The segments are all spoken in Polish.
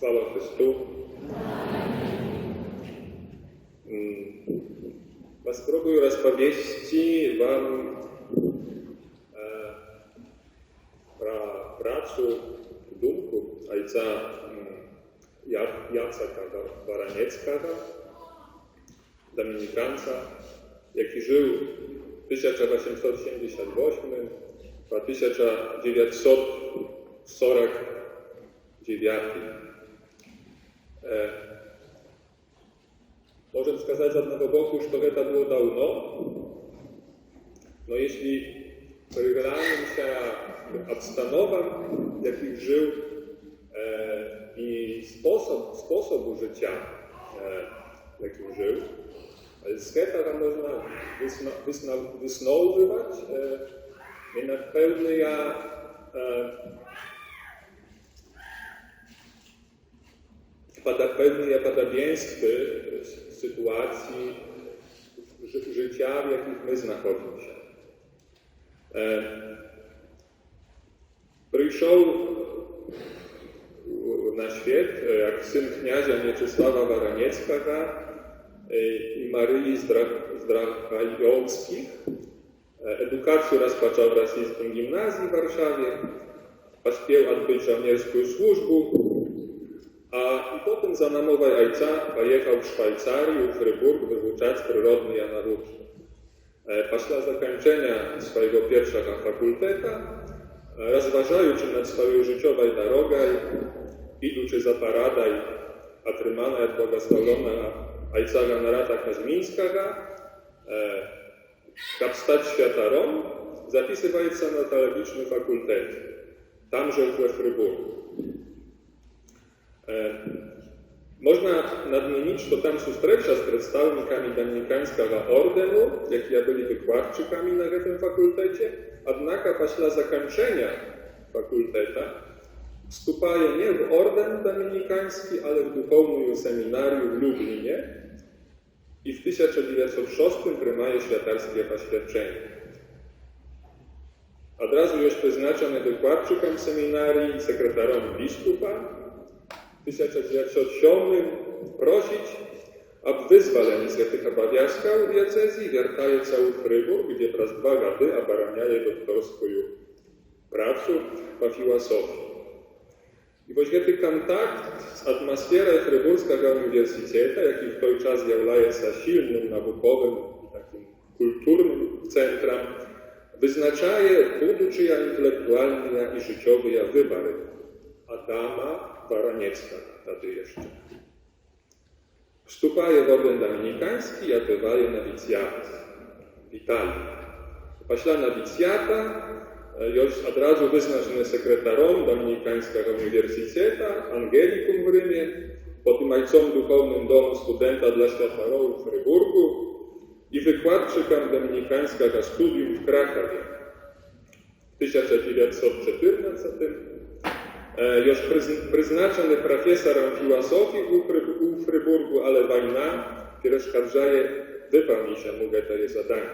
Слава Христу! Попробую розповісти вам про працю, думку отця Яцека Баранецького, домініканця, який жив в 1878 по 1949. Можем сказать с одного боку, что это было давно, но если приглянемся к обстановкам, в яких жил, и способу життя, в яким жив, з этого можна висновлювати на pewne podobieństwy sytuacji życia, w jakich my znajdujemy się. Przyszedł na świat jak syn kniazia Mieczysława Baranieckiego i Maryi Zdrachajowskich. Edukację rozpoczął w rosyjskim gimnazjum w Warszawie, uspał odbyć żołnierską służbę, i potem za namową ojca pojechał w Szwajcarię, w Fryburg, wyuczać przyrodne nauki. После zakończenia swojego pierwszego fakultetu, rozważając nad swoją życiową drogą, idąc za paradą otrzymaną od błogosławionego ojca Konrada Kazmińskiego, aby stać świętarą, zapisywał się na teologiczny fakultet, tamże we Fryburgu. Można nadmienić, że tam sustrzecza z przedstawnikami dominikańskiego ordenu, jakie byli wykładczykami na tym fakultecie, jednak po zakończenia fakultetu wstupaje nie w orden dominikański, ale w duchowną seminarium w Lublinie i w 1906 przyjmuje świętarskie poświadczenie. Od razu już wyznaczony wykładczykiem seminarii i sekretarzem biskupa, w 1907 prosić, aby wyzwolenie z tych obowiązków w diecezji wiertaje cały Fryburg, gdzie przez 2 lata obraniaje doktorską pracę po filozofii. I właśnie ten kontakt z atmosferą Fryburskiego Uniwersytetu, jaki w ten czas jawiał się silnym, naukowym, takim kulturnym centrum, wyznaczaje buducie intelektualne i życiowe wybory Adama Baraniecka wtedy jeszcze. Wstupaje w orden dominikański i odbywaje nowicjat w Italii. После nowicjata już od razu wyznaczony sekretarzem dominikańskiego uniwersytetu, Angelikum w Rymie, potem ojcem duchownym domu studenta dla światłowów w Fryburgu i wykładczykiem dominikańskiego studium w Krakowie. W 1914 już przyznaczony profesorem filozofii w Fryburgu, ale wojna przeszkadzaje wypełnić mu te zadanie.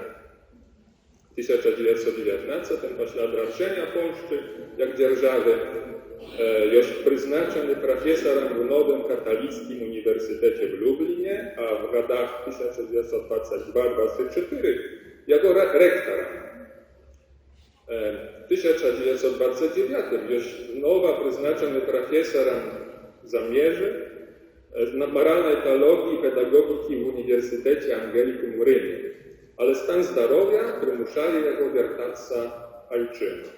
W 1919, после odradzenia Polski jak dzierżawy, już przyznaczony profesorem w Nowym Katolickim Uniwersytecie w Lublinie, a w latach 1922-1924 jako rektorem. W 1929 już znowu przyznaczony profesorem zamierzy na moralnej teologii i pedagogiki w Uniwersytecie Angelikum w Rymie, ale stan zdrowia przymuszaje jego wiertać się ojczyzny.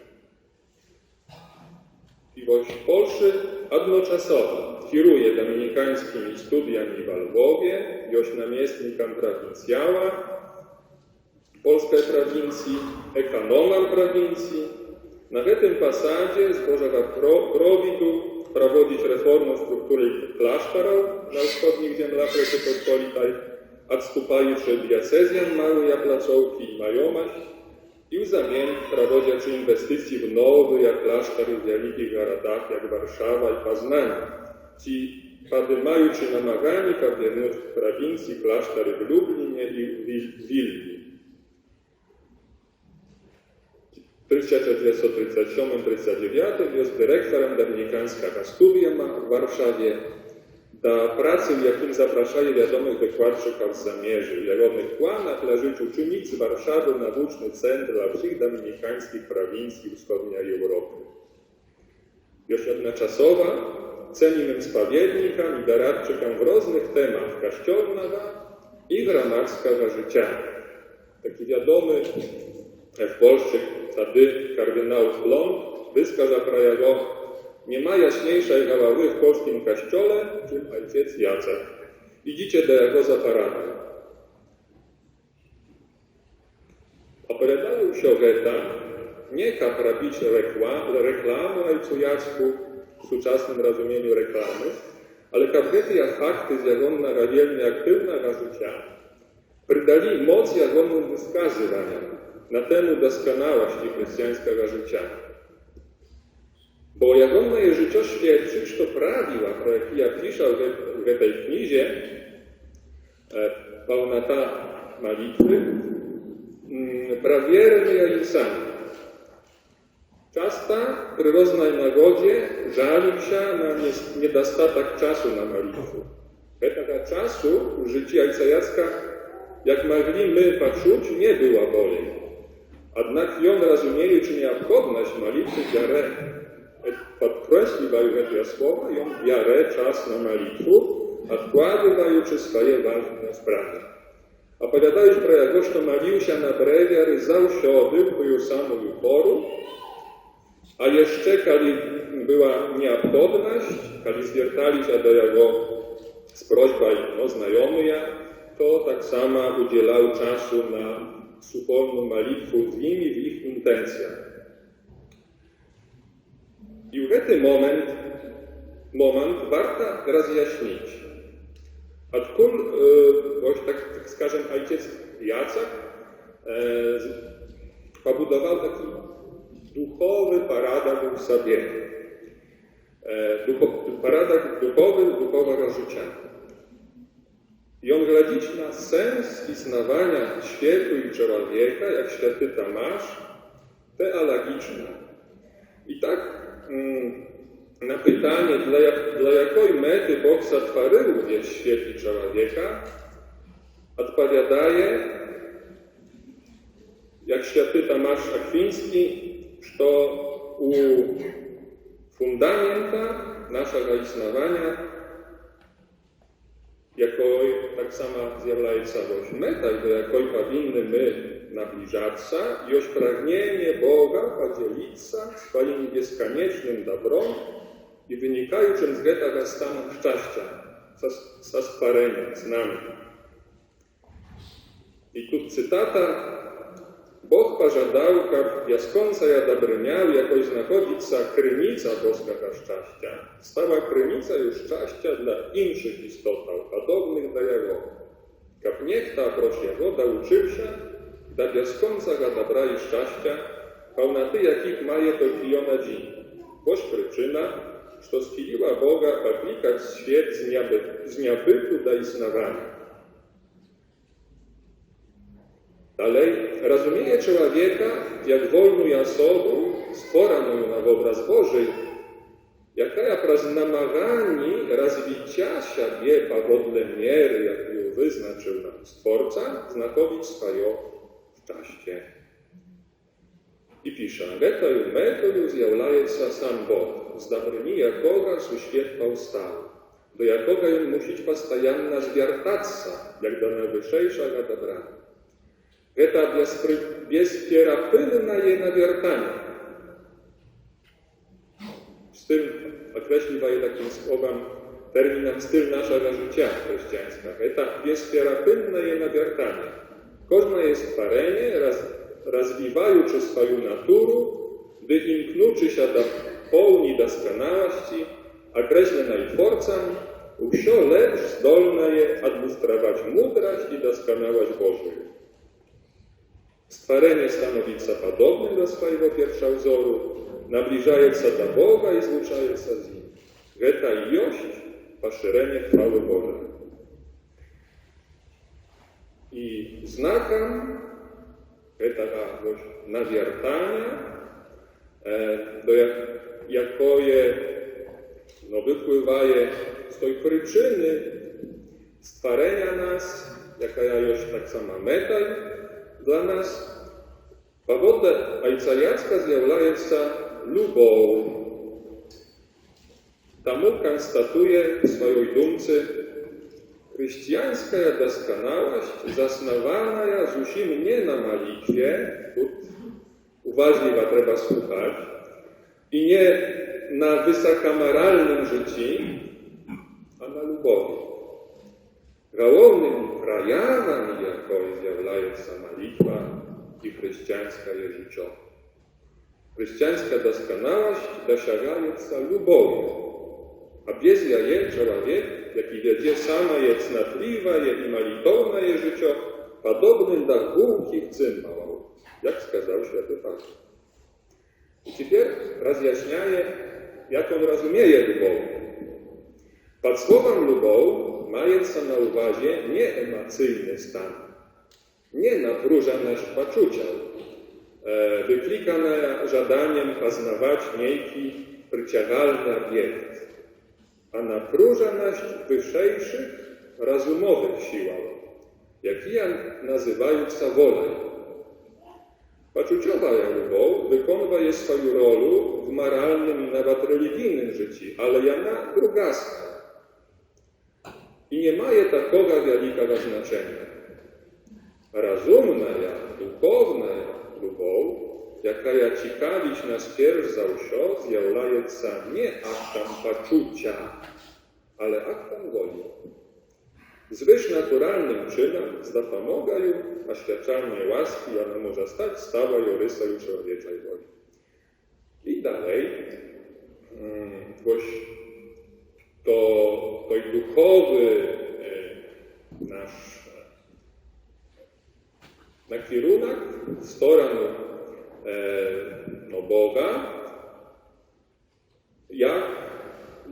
I w Polsce jednoczasowo kieruje dominikańskimi studiami w Lwowie, już namiestnikiem prowincjała polskiej prowincji, ekonomem prowincji. Na tym pasadzie z Bożego prowidu prowadzić reformę struktury klasztorów na wschodnich ziemiach Rzeczypospolitej, odstępując diecezjom małe placówki i majomość i w zamian prowadzić inwestycje w nowe klasztory w wielkich miastach jak Warszawa i Poznań, ci podejmując namaganie powiernić w prowincji klasztory w Lublinie i w Wilnie. W 1937-39 jest dyrektorem Dominikańskiego studia w Warszawie. Do pracy, w jakim zapraszaje wiadomych wykładczyków z zamierzy. W jagodnych planach leży uczynić z Warszawy nauczny centr dla wszystkich dominikańskich prowincji wschodniej Europy. Już jednoczasowa cennym spowiednikom i doradczykom w różnych tematach kościelnego i gramackiego życia. Taki wiadomy w Polsce wtedy kardynał Blond wykazał prawo: nie ma jaśniejszej głowy w polskim kościele, czym ojciec Jacek. Idziecie do jego zaparadę. Opowiadało się Goethe, nie jak robić reklamy ojcu Jacku w współczesnym rozumieniu reklamy, ale jak Goethe fakty z jagonnego wielnie aktywnego życia przydali moc jagonnym wskazywaniom na temu doskonałości chrześcijańskiego życia. Bo jagonne je życie świadczyć, to prawiła, pro jakie ja piszę w tej knizie, pełnota malitwy, prawierny i sami. Często przy różnej nagodzie żalił się na niedostatek czasu na malitwę. Tego czasu w życiu ojca Jacka, jak mogli my poczuć, nie było bolej. Jednak ją rozumieli, czy nieobchodność malitwy wiarę podkreśliwają te słowa, ją wiarę czas na malitwu, odkładywajući swoje ważne sprawy. Opowiadałeś pro jego, że malił się na brewiary zawsiody w tę samą poru, a jeszcze, kiedy była nieobchodność, kiedy zwiertali się do jego z prośbą o znajomych, to tak samo udzielał czasu na wspólną malitwę z nimi w ich intencjach. I w ten moment warto rozjaśnić, odkąd, tak skażem, ojciec Jacek pobudował taki duchowy paradok w sobie, paradok duchowego życia. I on gledzić na sens istnienia światu i człowieka, jak święty Tomasz, teologiczne. I tak na pytanie, dla jakiej mety Bóg stworzył świat i człowieka, odpowiadaje, jak święty Tomasz Akwiński, że u fundamenta naszego istnienia, jakoj tak samo zjawляje się meta, do jakiej powinny my nabliżać się, już pragnienie Boga podzielić się swoim bezkoniecznym dobrom i wynikającym z tego stanu szczęścia, ze stworzenia z nami. I tu cytata: Bóg pożadał, aby jaskąca ja dobry miał, jakoś znachodzić się krynica boskiego szczęścia. Stała krynica już szczęścia dla innych istotów, podobnych do Jego. Kab niech ta oprócz Jego nauczył się, da jaskącego dobra i szczęścia, pełnoty jakich maje tylko ona dzień. Boż przyczyna, że schiliła Boga podlikać świat z niebytu do istnienia. Dalej, rozumienie człowieka jak wolną osobą, stworzoną na obraz Boży, jaka przez namaganie rozwicia siebie powodle miery, jaką wyznaczył nam Stwórca, znakowić swoje szczęście. I pisze: Getою metodą zjawляje się sam Bóg, z dobrymi jakoga su świat powstał, do jakoga on musić postajanna zwiertać się, jak do najwyższego dobra. Eta bezpierapylna je nawiertanie. Z tym określiwa je takim słowem, terminem styl naszego życia chrześcijańskiego. Eta bezpierapylna je nawiertanie. Każde jest stworzenie, rozwijające swoją naturę, gdy imknący się do pełni doskonałości, określonej Twórcą, wszystko lecz zdolne je odlustrować mądrość i doskonałość Bożą. Stworzenie stanowi się podobnym do swojego pierwszowzoru, nabliżaje się do Boga i zluczaje się z Nim. Geta i jość, poszerzenie chwały Bożej. I znakiem tego nawiertania do jakoje wypływaje z tej przyczyny stworzenia nas, jaka jest tak sama meta dla nas. Powodem Ajcajacka zjawляється любов. Tamu konstatuje w swojej dumce, chrześcijańska doskonałość zasnowana zusim nie na malitwie, tu uważliwa trzeba słuchać, i nie na wysokomoralnym życiu, a na lubowi. Głównym prajawem, jaką zjawляється malitwa i chrześcijańska życie. Chrześcijańska doskonałość dosięgaється lubowią. A bez jej człowiek, jaki wiedzie sama jest cnotliwe i malitowne życie, podobnym do górkich cymbałów, jak skazał święty Paweł. I teraz rozjaśniaje, jak on rozumieje lubow. Pod słowem lubow мається na uwadze nie emocjonalny stan, nie napróżoność poczucia, wyklikana żadaniem poznawać niejki przyciągalny obiekt, a napróżoność wyższych rozumowych siłach, jakie nazywają się wolą. Poczuciowa lubow wykonuje swoją rolę w moralnym i nawet religijnym życiu, ale ona drugaska i nie ma takiego wielkiego znaczenia. Rozumna, duchowna lubow, jaka ciekawić nas pierwszy za wszystko, zjawляється nie aktem poczucia, ale aktem woli. Zwyż naturalnym czynem z dopomogą oświadczalnej łaski ona może stać stałą rysą człowieczej woli. I dalej, to duchowy nasz nakierunek w stronę Boga,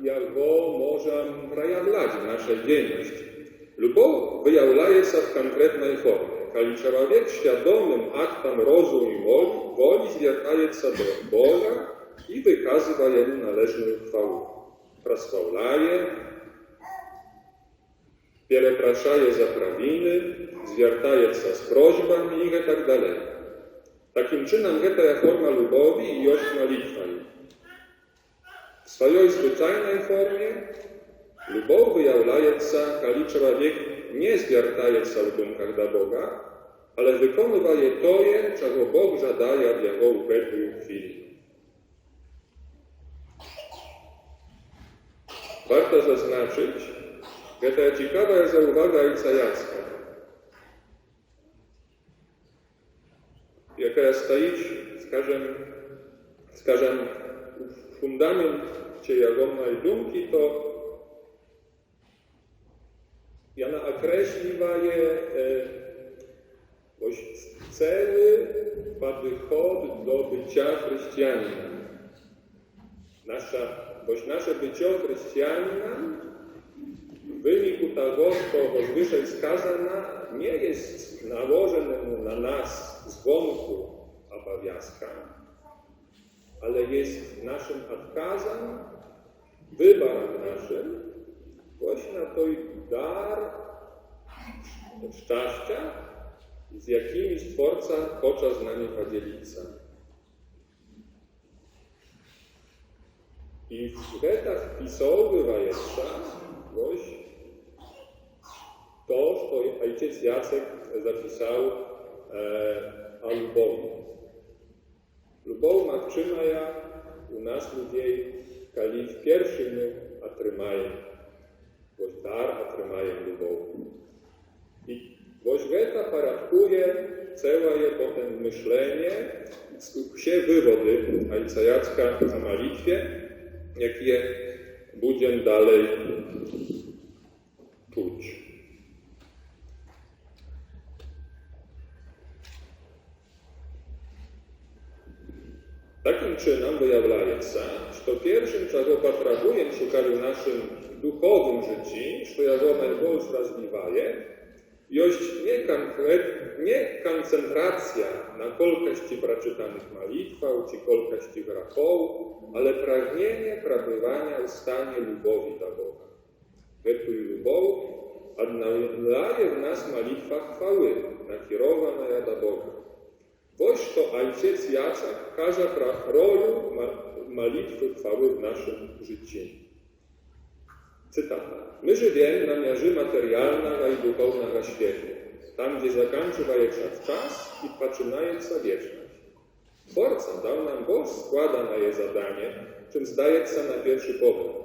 jak go możemy projawiać w naszej dzielności. Lubow wyjawляje się w konkretnej formie. Kiedy człowiek świadomym aktem rozumu i woli zwraca się do Boga i wykazuje Jemu należną chwałę. Prosławляje, przepraszaje za prawiny, zwraca się z prośbami i tak dalej. Takim czynem ta forma lubowi jest malitwa. W swojej zwyczajnej formie lubow wyjawляje się, kiedy człowiek nie zwraca się w duмкach do Boga, ale wykonuje to, czego Bóg żadaje w jego ubytej chwili. Warto zaznaczyć, że to ciekawa jest uwaga Ajcajacka, jaka stoi, skażem w fundamencie jego dumki, to ona określiła cel podchod do bycia chrześcijaninem. Nasze bycie chrześcijaninem w wyniku tego, co wyżej skazane, nie jest nałożonym na nas dzwonku obowiązkiem, ale jest naszym odkazem, wyborem naszym, właśnie na to dar szczęścia, z jakimi Stwórca chce z nami podzielić się. I w getach wpisowywa jeszcze to, co ojciec Jacek zapisał o lubowi. Lubow makczyma u nas ludzi, kiedy w pierwszym otrzymają dar, otrzymają lubow. I geta paratkuje całe potem myślenie, się wywody Ajcajacka na malitwie, jakie będziemy dalej czuć. Takim czynem wyjawляje się, że pierwszym, czego potrzebujemy szukać w naszym duchowym życiu, co jego najbardziej rozwijaje, Jość nie koncentracja na kolkasti przeczytanych malitwach, czy kolkasti grachów, ale pragnienie prabywania w stanie lubowi do Boga. Эту любовь odnawlaje w nas malitwa chwały, nakierowana do Boga. Boś to Ojciec Jacek każe rolę malitwy chwały w naszym życiu. Cytata. My żyjemy na miarze materialnego i duchownego świata, tam gdzie zakończywa się czas i zaczynaje wieczność. Twórca dał nam Boż składa na je zadanie, czym zdaje się na pierwszy pogląd.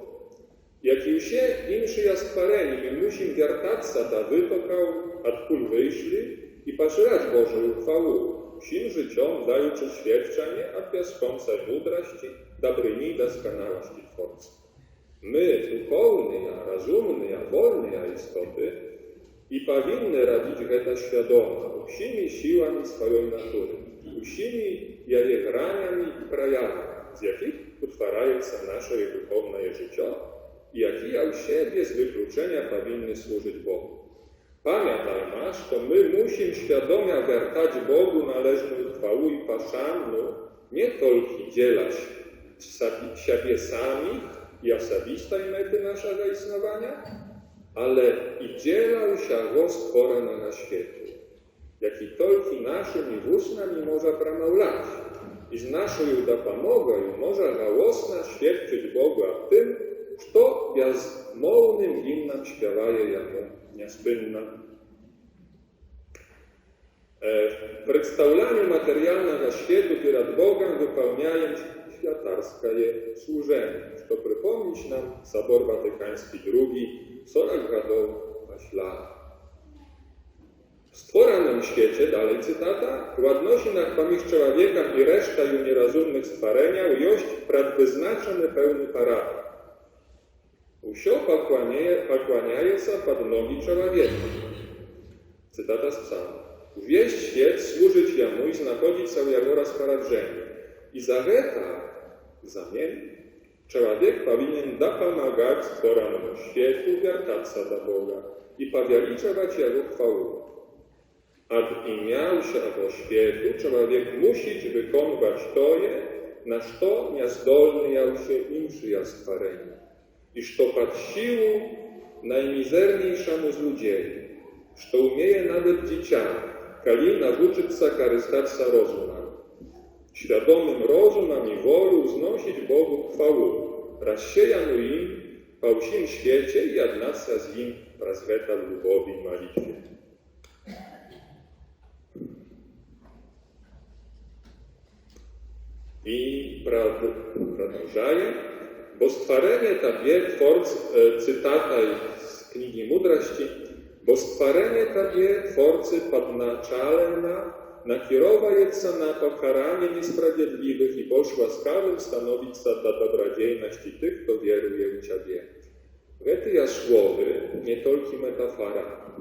Jak już się inszy stworzeni, my musimy wiertać się do wytokał, odkąd wyszli i poszerzać Bożą chwałę, wsim życiom dajući świadczenie o piasczącej mądrości, dobryni i doskonałości Twórcy. My, duchowne, rozumne, wolne istoty, i powinny robić to świadomo, всеми siłami swojej natury, всеми jej graniami i prajami, z jakich utwarają się nasze duchowne życie i jakie u siebie z wykluczenia powinny służyć Bogu. Pamiętajmy, że my musimy świadomie wiertać Bogu należną chwałę i poszanę, nie tylko dzielać siebie samych i osobistej mety naszego istnienia, ale i dzielał się Go stworzonego świata, jaki tylko naszymi wustami może pромовлять, i z naszą dopomogą może żałosno świadczyć Bogu o tym, co bezmownym himnem śpiewaje Jemu niespynna. W przedstawianiu materialnego świata przed Bogiem wypełniają światarskie służenie, co przypomnieć nam Sobor Watykański II 40 lat pośla. W stworzonym świecie, dalej cytata, w odnosinach pomiędzy człowiekiem i resztą nierozumnych stworzeń jest predwyznaczony pełny porządek. Усё поклоняется под ноги человека. Cytata z psalmu. Wieść świat służyć Jemu i znachodzić się w Jego rozporządzeniu. I za to, w zamian, człowiek powinien dopomagać stworzonemu światu wiertać się do Boga i powieliczać Jego chwałę. Od imię się tego światu człowiek musi wykonywać to, na co niezdolny się inszy stworzenie. I że pod siłą najmizerniejszemu z ludzi, że umieje nawet dziecię, kiedy nauczyć się korzystać z rozumem. Świadomym rozumem i wolą znosić Bogu chwałę, rozsiejaną im po всім świecie i odnać się z nim przez to w lubowi i malitwie. I продолжаем. Bo stworzenie Tobie, cytata z Księgi Mądrości, bo stworzenie Tobie, Twórcy, pod naczalem nakierować się na pokaranie niesprawiedliwych i Boż łaskawym stanowić się dla dobrodziejności tych, kto wieruje w Ciebie. Te słowy nie tylko metafora.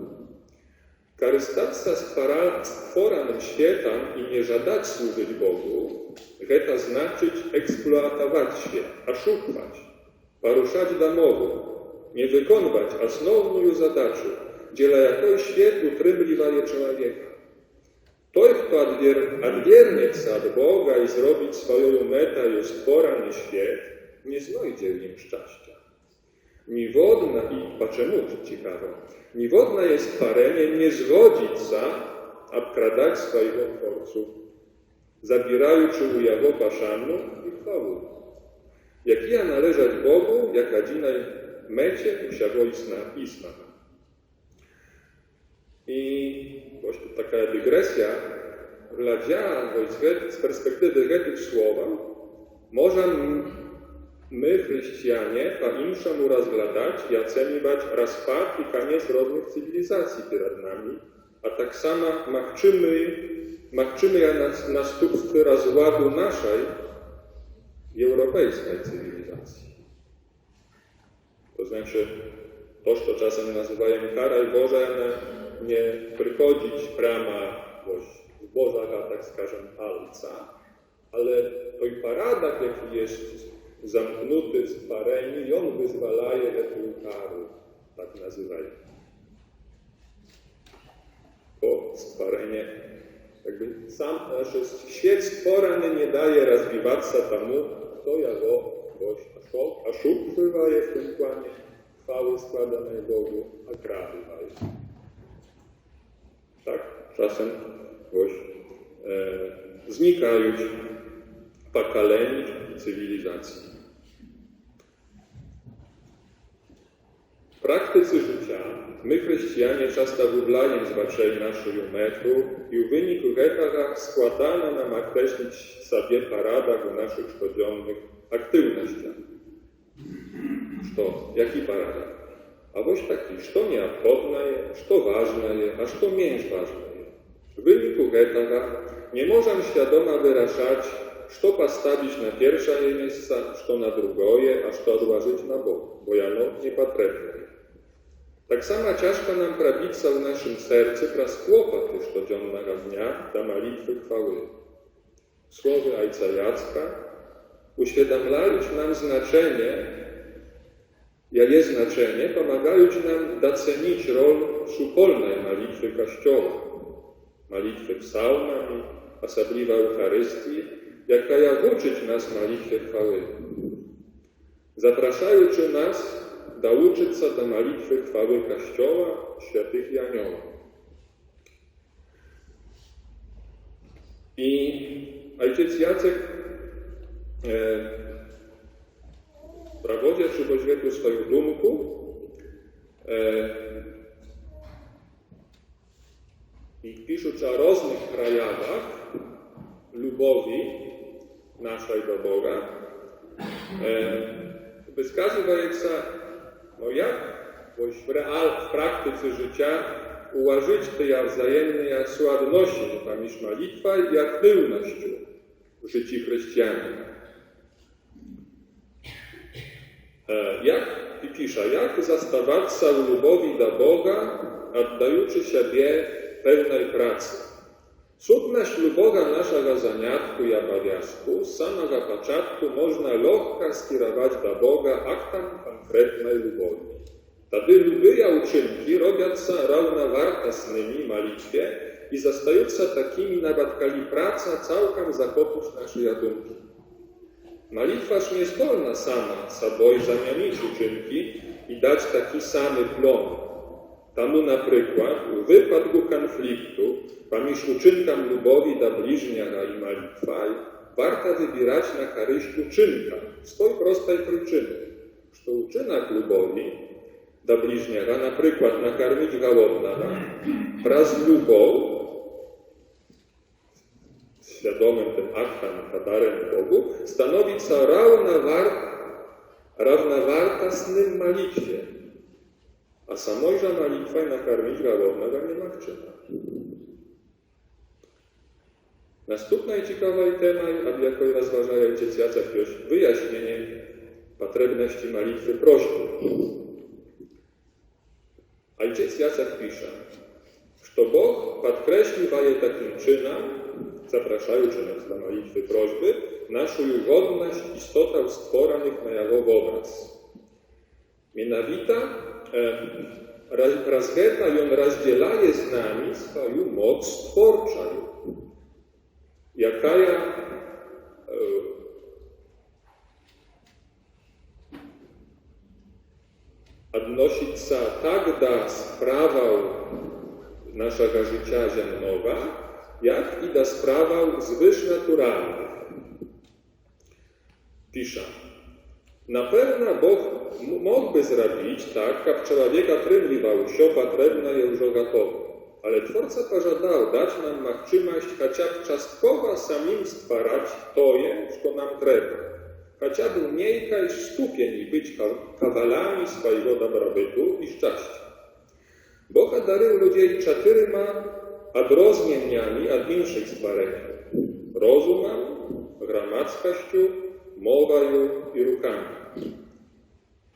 Korzystać się stworzonym światem i nie żadać służyć Bogu, to znaczyć eksploatować świat, oszukać, poruszać domowo, nie wykonywać основную задачу, dla jakiej świat utrymliwaje człowieka. Той, kto odwiernie się od Boga i zrobić swoją metą już stworzony świat, nie znajdzie w nim szczęścia. Niewodna, i почему ciekawe, niewodna jest stworzenie nie zgodzić się obkradać swojego Twórców, zabierając u Jego paszanu i chwałę. Jak ja należeć Bogu, jak jedynej mecie wszego istnienia. I właśnie taka dygresja, gladzia z perspektywy tych słów, możemy my, chrześcijanie, po inszemu rozglądać i oceniać rozpad i koniec różnych cywilizacji przed nami, a tak samo machczymy następstwy rozładu naszej europejskiej cywilizacji. To znaczy, to, co czasem nazywają karaj Boże, nie przychodzić prama z Bożego, tak skażem, palca, ale to i paradak, jaki jest zamknięty w stworzeniu, i on wyzwalaje tę karę, tak nazywają. stworzenie. Jakby sam świat stworony nie daje rozwijać się temu, kto jego gość a szuk bywaje w tym planie chwały składanej Bogu, a gra bywaje. Tak, czasem gość znikają pokoleń cywilizacji. W praktyce życia my, chrześcijanie, często wyblajem zobaczyli naszych metrów i w wyniku tego składano nam określić sobie paradach w naszych codziennych aktywnościach. Co? Jaki paradach? A właśnie taki, co nieobchodne jest, co ważne jest, a co mniej ważne jest. W wyniku tego nie możemy świadomie wyrażać, co postawić na pierwsze miejsce, co na drugie, a co odłożyć na bok, bo jano niepotrzebne. Tak samo ciężko nam prawić w naszym sercu przez kłopoty codziennego dnia do modlitwy chwały. Słowy Ojca Jacka uświadamiają nam znaczenie, jakie znaczenie pomagają nam docenić rolę szupolnej modlitwy Kościoła, modlitwy psalmami, osobliwa Eucharystii, jaka uczyć nas modlitwy chwały. Zapraszając nas nauczyć się do modlitwy chwały Kościoła, świętych i aniołów. I ojciec Jacek prowadzi przy poświętu swoją dumku i pisząc o różnych prejawach lubowi naszej do Boga, wskazuje się, no jak w praktyce życia ułożyć te wzajemne sławności pomiędzy modlitwą i aktywnością w życiu chrześcijanina. Jak zastawać się w lubowi do Boga, oddając siebie pełnej pracy. Sutność luboga naszego zaniatku i obowiązku z samego początku można lekko skierować do Boga aktem konkretnej lubowi. Wtedy lubienia uczynki robią się równowartościnymi modlitwie i zostają się takimi, nawet kiedy praca całkiem zakopić naszej dumki. Modlitważ nie zdolna sama sobą zamienić uczynki i dać taki samy plon. Tamu na przykład w wypadku konfliktu pomiędzy uczynkiem lubowi do bliźniego i modlitwą warto wybierać na korzyść uczynka z tej prostej przyczyny, że uczynek lubowi do bliźniego, na przykład nakarmić głodnego, wraz z lubą, świadomym tym aktem, kadarem Bogu, stanowić się równowartościnym modlitwie, a samojża modlitwa nakarmić głodnego nie ma czyna. Następna ciekawa tema, aby jakoś rozważa ojciec Jacek już wyjaśnienie potrzebności modlitwy prośby. Ojciec Jacek pisze, że Bóg podkreślił je takim czynem, zapraszając nas do modlitwy prośby, naszą godność istotą stworzonych na jego obraz. Mianowita rozgeta i on rozdzielaje z nami swoją moc stwórczą, jaka odnosić się tak do spraw naszego życia ziemnego, jak i do spraw zwyżnaturalnych. Pisze, na pewno Bóg mógłby zrobić tak, aby człowieka trybliwał się potrzebne już gotowe, ale Twórca pożądał dać nam możliwość chociaż czastkowo samim stwarzać to, co nam trzeba, chociaż mniejszej stopniu być kawalami swojego dobrobytu i szczęścia. Bóg одарил ludzi 4 odróżnieniami od innych stworzeń: rozumem, gromadskością, mową i rukami.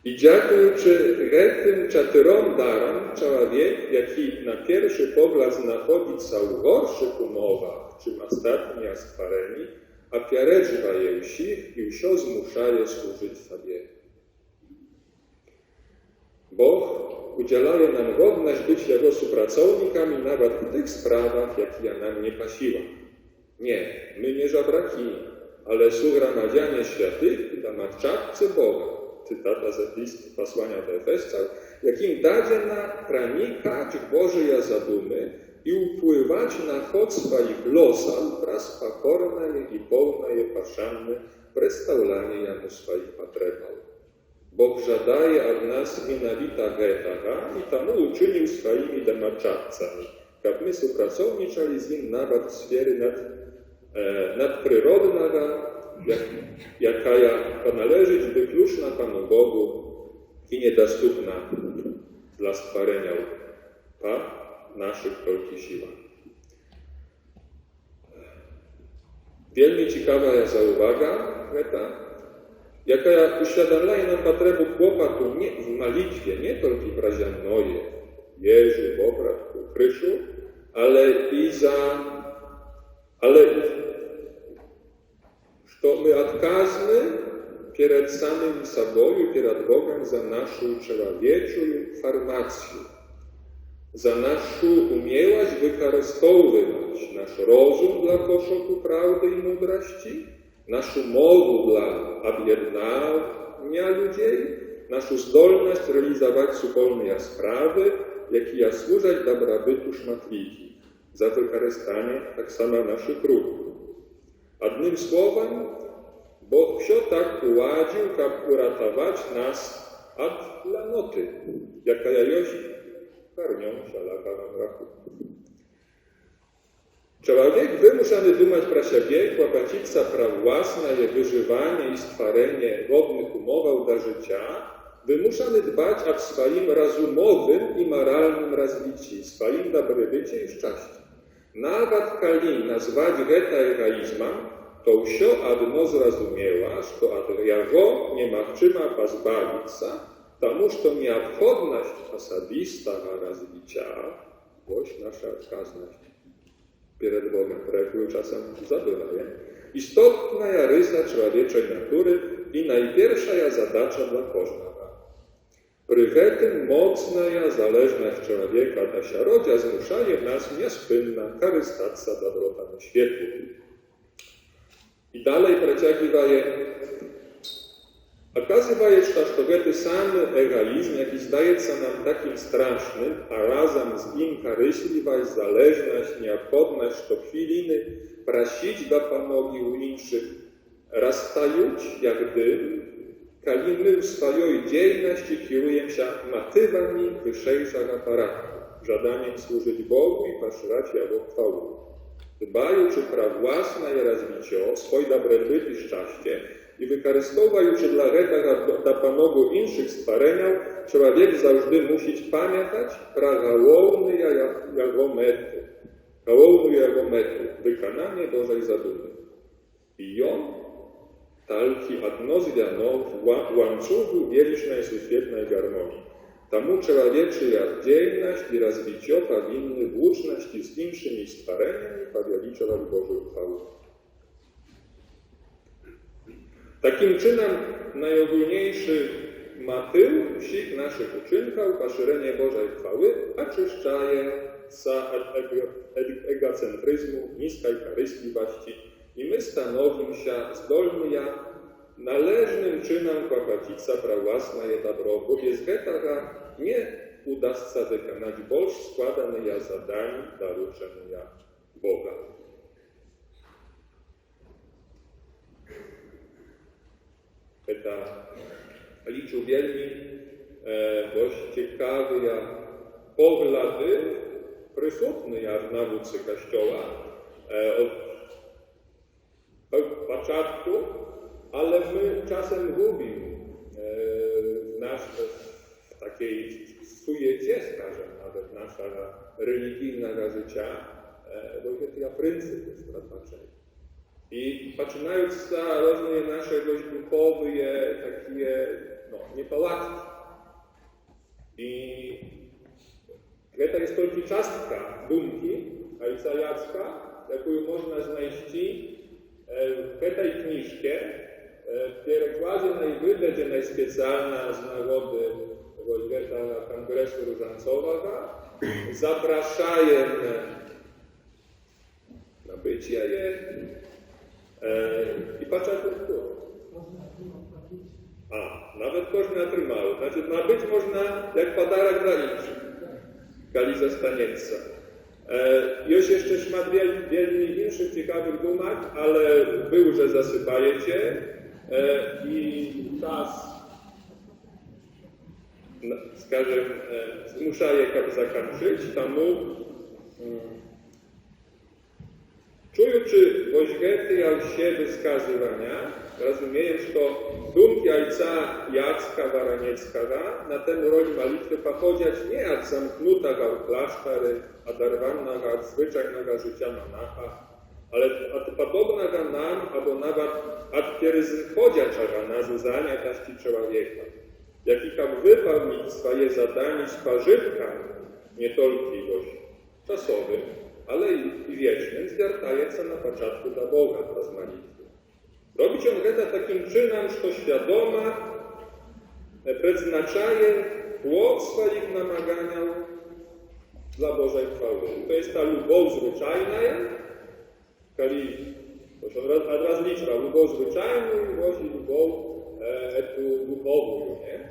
I dziękujący tym 4 darom, człowiek, jaki na pierwszy pogląd znajduje się w gorszych umowach, czym ostatnie stworzeni, opieredzwa je всіх i все zmuszaje służyć sobie. Bóg udzielaje nam godność być Jego współpracownikami nawet w tych sprawach, jakie nam nie pasiła. Nie, my nie żabraki, ale sugramadzianie świętych i damawczatcy Boga. Cytata z listu posłania do Efescan, jakim dadzie na pranikać w Bożej zadumy i upływać na chod swoich losów wraz pokorne i pełne paszany przedstawianie Jemu swoich potrzebów. Bóg żadaje od nas mianowita getaga i tamu uczynił swoimi damawczatcami, jak my współpracowniczali z nim nawet w sfery nadprzyrodnego, jaka należy wykluczna Panu Bogu i niedostępna dla stworzenia naszych tylko siłach. Wielmi ciekawa jest uwaga, jaka uświadamia nam potrzebę kłopatu w malitwie, nie tylko w razianoje, Jezu, Bobratku, Kryszu, ale że my odkazmy przed samym sobą, przed Bogiem za naszą człowieczą formację, za naszą umiejętność wykorzystywać nasz rozum dla poszuku prawdy i mądrości, naszą mowę dla objednania ludzi, naszą zdolność realizować wspólne sprawy, jakie służą dobrobytu szmatliki, za wykorzystanie tak samo naszych ruchów. Jednym słowem, Bóg się tak uładził, aby uratować nas od lanoty, jaka już karnią wszelaka nam rachunku. Człowiek wymuszany dumać pro siebie, kłapacić za praw własne, wyżywanie i stworzenie godnych umów do życia, wymuszany dbać o swoim rozumowym i moralnym rozwiciu, swoim dobrobycie i szczęściu. Nawet kali nazwać geta egoizmem, to wsio одно zrozumiała, że od jego nie możemy pozbawić się, тому что необходность особистого развития, вот наша отказность перед Богом, którą czasem zabywają, istotna rysa człowieczej natury i najpierwsza zadacza dla każdego. Przy tym mocna zależność człowieka do środzia zmuszaje nas niespynna korzystać z dobrotami światu. I dalej przeciągaje. Okazywaje się, że ten sam egoizm, jaki zdaje się nam takim strasznym, a razem z nim korzystliwość, zależność, nieobchodność to chwiliny prosić dopomogi u innych, rozstając jak gdyby, kiedy my w swojej działalności kierujemy się motywami wyższego charakteru, żadaniem służyć Bogu i poszerzać Jego chwałę. Dbając o własne rozwicie, swój dobrobyt i szczęście i wykorzystując dla tego dopomogu innych stworzeniom, człowiek zawsze musi pamiętać про główny jego metę, wykonanie Bożej zadumy. I on talki одно звено w łańcuchu wielkiej świetnej harmonii. Тому człowieczej oddzielność i rozwicie powinny w łączności z innymi stworzeniami powieliczać Bożą chwałę. Takim czynem najogólniejszy motyw wszystkich naszych uczynków, poszerzenie Bożej chwały, oczyszczaje od egocentryzmu, niskiej korystliwości i my stanowimy się zdolni należnym czynem kłapacić za własne dobro, bo bez tego nie uda się wykonać больше składanych zadań dorученных Boga. To liczą wielmi dość ciekawe poglądy przysutne w nauce Kościoła od początku, ale my czasem gubimy w takiej sujecie, skażem, nawet naszego religijnego życia, bo to pryncypy sprawowania. I zaczynając z różne nasze dość duchowe, takie niepołatki. I to jest tylko czastka dumki ojca Jacka, jaką można znaleźć w tej kniżce, w przekładzie najwydanej specjalna z nagody Kongresu też różancowa, zapraszają na bycie je i początku. Nawet można trzymało. Znaczy, nabyć można jak podarak dla innych. Kali zostanieca. Już jeszcze szmat wielu innych ciekawych dumach, ale wy już zasypajecie i czas, skażem, zmuszaje zakończyć. Tomu czujący woźgety jak się wyskazywania, rozumieją, że dumki ojca Jacka Waranieckiego na tę rolę malitwy pochodziać nie od zamknutego klasztory, a darwanego od zwyczajnego życia monacha, ale od podobnego nam, albo nawet od pierzchodziaczego na zuzania taści człowieka, jaki tam wypełnić swoje zadanie spożywkami, nie tylko czasowym, ale i wiecznym, zwiertając na początku do Boga przez malitwę. Robić on to takim czynem, że świadoma przeznaczaje płot swoich namaganiał dla Bożej chwały. To jest ta lubow zwyczajna, kali, to od razu liczba, lubow zwyczajną i lubow tu duchową, nie?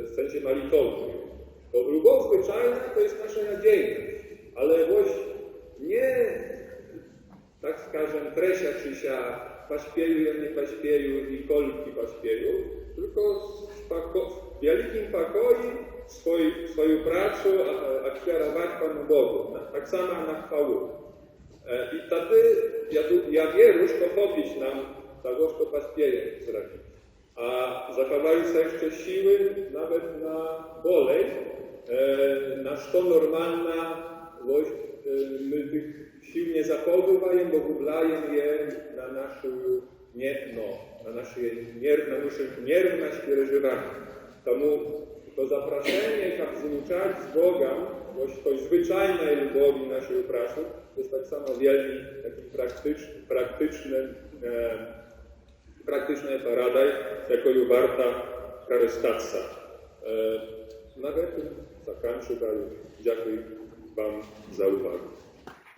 W sensie malitową. To lubow zwyczajna to jest nasza nadzieja, ale właśnie nie, tak skażem, tresia czy sia, paśpieju, nie paśpieju i kolki paśpieju, tylko w wielkim pokoju swoją pracę akwiarować Panu Bogu, tak samo na chwału. I wtedy ja wierzę, że pochopić nam tego, co paśpieje zrobić. A zachowają sobie jeszcze siły nawet na bolej, na co normalna my tych sił nie zachowujemy, bo gublają je na naszą nierwność przeżywania. Tomu to zaproszenie, jak zwuczać z Bogiem, bo to zwyczajnej lubowi naszej pracy, to jest tak samo wielki, taki praktyczny paradaj, jaką warta korzystać. Na tym zakończę, dziękuję Wam za uwagę.